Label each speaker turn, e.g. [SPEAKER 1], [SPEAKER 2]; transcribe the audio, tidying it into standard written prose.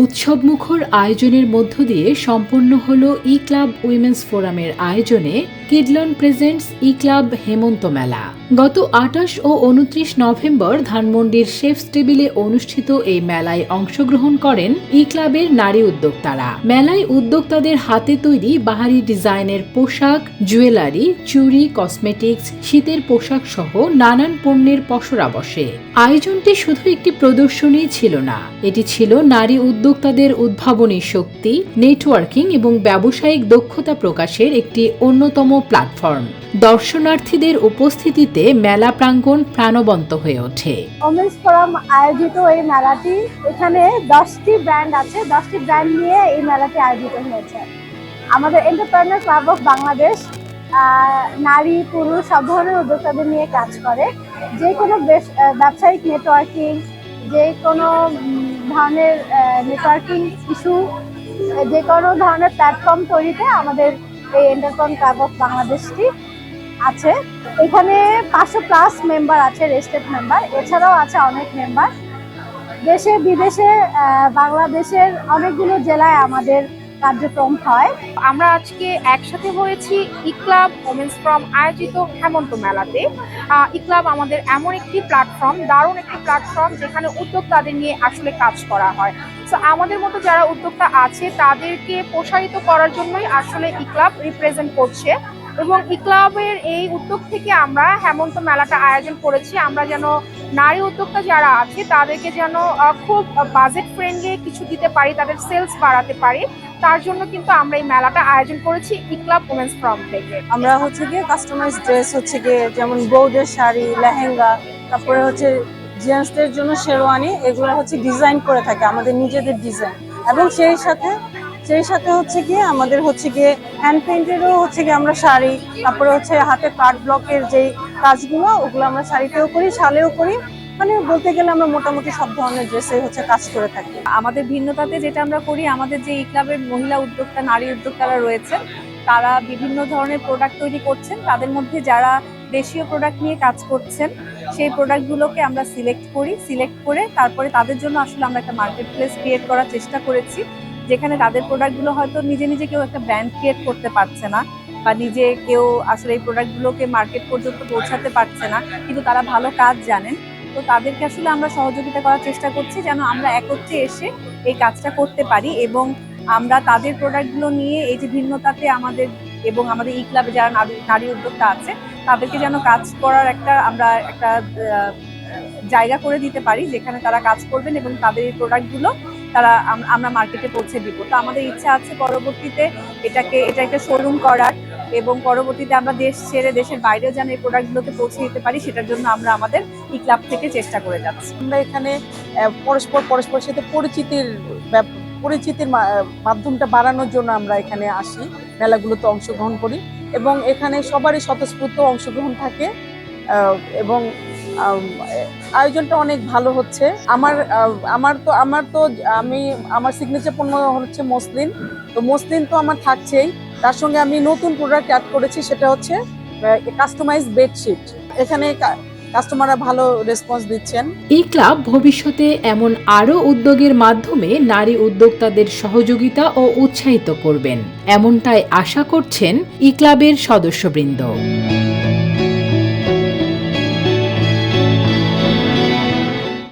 [SPEAKER 1] উৎসবমুখর আয়োজনের মধ্য দিয়ে সম্পন্ন হল ই ক্লাব উইমেন্স ফোরামের আয়োজনে কিডলন প্রেজেন্টস ই ক্লাব হেমন্ত মেলা। গত ২৮ ও ২৯ নভেম্বর ধানমন্ডির শেফস টেবিলে অনুষ্ঠিত এই মেলায় অংশগ্রহণ করেন ই ক্লাবের নারী উদ্যোক্তারা। মেলায় উদ্যোক্তাদের হাতে তৈরি বাহারি ডিজাইনের পোশাক, জুয়েলারি, চুড়ি, কসমেটিক্স, শীতের পোশাক সহ নানান পণ্যের পসরা বসে। আয়োজনটি শুধু একটি প্রদর্শনী ছিল না, এটি ছিল নারী উদ্যোক্তাদের উদ্ভাবনী শক্তি, নেটওয়ার্কিং এবং ব্যবসায়িক দক্ষতা প্রকাশের একটি অন্যতম প্ল্যাটফর্ম। দর্শনার্থীদের উপস্থিতিতে মেলা প্রাঙ্গণ প্রাণবন্ত হয়ে ওঠে।
[SPEAKER 2] ওমেন্স ফোরাম আয়োজিত এই মেলাটি, এখানে 10টি ব্র্যান্ড আছে, 10টি ব্র্যান্ড নিয়ে এই মেলাটি আয়োজিত হয়েছে। আমাদের এন্টারপ্রেনার ক্লাব অফ বাংলাদেশ নারী পুরুষ সব ধরনের উদ্যোক্তাদের নিয়ে কাজ করে। যে কোনো ব্যবসায়িক নেটওয়ার্কিং, যে কোনো ধরনের নেটওয়ার্কিং ইস্যু, যে কোনো ধরনের প্ল্যাটফর্ম তৈরিতে আমাদের এই এন্টারপ্রেনার ক্লাব অফ বাংলাদেশটি আছে। এখানে 500+ মেম্বার আছে, রেজিস্টার্ড মেম্বার। এছাড়াও আছে অনেক মেম্বার দেশে বিদেশে, বাংলাদেশের অনেকগুলো জেলায় আমাদের কার্যক্রম হয়।
[SPEAKER 3] আমরা আজকে একসাথে হয়েছি ই ক্লাব ওমেন্স ফোরাম আয়োজিত হেমন্ত মেলাতে। ই ক্লাব আমাদের এমন একটি প্ল্যাটফর্ম, দারুণ একটি প্ল্যাটফর্ম, যেখানে উদ্যোক্তাদের নিয়ে আসলে কাজ করা হয়। তো আমাদের মতো যারা উদ্যোক্তা আছে তাদেরকে প্রসারিত করার জন্যই আসলে ই ক্লাব রিপ্রেজেন্ট করছে, এবং ই ক্লাবের এই উদ্যোগ থেকে আমরা হেমন্ত মেলাটা আয়োজন করেছি। আমরা যেন নারী উদ্যোক্তা যারা আছে তাদেরকে যেন খুব বাজেট ফ্রেন্ডলি কিছু দিতে পারি, তাদের সেলস বাড়াতে পারি, তার জন্য কিন্তু আমরা এই মেলাটা আয়োজন করেছি ই ক্লাব ওমেন্স ফোরাম থেকে।
[SPEAKER 4] আমরা গিয়ে কাস্টমাইজ ড্রেস গিয়ে যেমন বউদের শাড়ি, লেহেঙ্গা, তারপরে জেন্টসদের জন্য শেরওয়ানি, এগুলো ডিজাইন করে থাকে আমাদের নিজেদের ডিজাইন, এবং সেই সাথে গিয়ে আমাদের গিয়ে হ্যান্ড পেইন্টেরও গিয়ে আমরা শাড়ি, তারপরে হাতে কার্ড ব্লকের যে কাজগুলো, ওগুলো আমরা শাড়িতেও করি, শালেও করি। মানে বলতে গেলে আমরা মোটামুটি সব ধরনের ড্রেসে কাজ করে থাকি।
[SPEAKER 5] আমাদের ভিন্নতাতে যেটা আমরা করি, আমাদের যে ই ক্লাবের মহিলা উদ্যোক্তা, নারী উদ্যোক্তারা রয়েছেন, তারা বিভিন্ন ধরনের প্রোডাক্ট তৈরি করছেন। তাদের মধ্যে যারা দেশীয় প্রোডাক্ট নিয়ে কাজ করছেন, সেই প্রোডাক্টগুলোকে আমরা সিলেক্ট করে তারপরে তাদের জন্য আসলে আমরা একটা মার্কেট প্লেস ক্রিয়েট করার চেষ্টা করেছি, যেখানে তাদের প্রোডাক্টগুলো হয়তো নিজে কেউ একটা ব্র্যান্ড ক্রিয়েট করতে পারছে না, বা নিজে কেউ আসলে এই প্রোডাক্টগুলোকে মার্কেট পর্যন্ত পৌঁছাতে পারছে না, কিন্তু তারা ভালো কাজ জানেন। তো তাদেরকে আসলে আমরা সহযোগিতা করার চেষ্টা করছি, যেন আমরা একত্রে এসে এই কাজটা করতে পারি, এবং আমরা তাদের প্রোডাক্টগুলো নিয়ে এই যে ভিন্নতাতে আমাদের এবং আমাদের ই ক্লাবে যারা নারী উদ্যোক্তা আছে তাদেরকে যেন কাজ করার আমরা একটা জায়গা করে দিতে পারি, যেখানে তারা কাজ করবেন এবং তাদের এই প্রোডাক্টগুলো আমরা মার্কেটে পৌঁছে দিব। তো আমাদের ইচ্ছা আছে পরবর্তীতে এটা একটা শোরুম করার, এবং পরবর্তীতে আমরা দেশ ছেড়ে দেশের বাইরেও যেন এই প্রোডাক্টগুলোকে পৌঁছে দিতে পারি, সেটার জন্য আমরা আমাদের ই ক্লাব থেকে চেষ্টা করে যাচ্ছি।
[SPEAKER 4] আমরা এখানে পরস্পরের সাথে পরিচিতির মাধ্যমটা বাড়ানোর জন্য আমরা এখানে আসি, মেলাগুলোতে অংশগ্রহণ করি, এবং এখানে সবারই স্বতঃস্ফূর্ত অংশগ্রহণ থাকে, এবং আয়োজনটা অনেক ভালো হচ্ছে। আমার সিগনেচার পণ্য হচ্ছে মসলিন, তো মসলিন তো আমার থাকছেই, তার সঙ্গে আমি নতুন প্রোডাক্ট অ্যাড করেছি, সেটা হচ্ছে কাস্টমাইজ বেডশিট। এখানে কাস্টমাররা ভালো রেসপন্স দিচ্ছেন।
[SPEAKER 1] ই ক্লাব ভবিষ্যতে এমন আরও উদ্যোগের মাধ্যমে নারী উদ্যোক্তাদের সহযোগিতা ও উৎসাহিত করবেন, এমনটাই আশা করছেন ই ক্লাবের সদস্যবৃন্দ।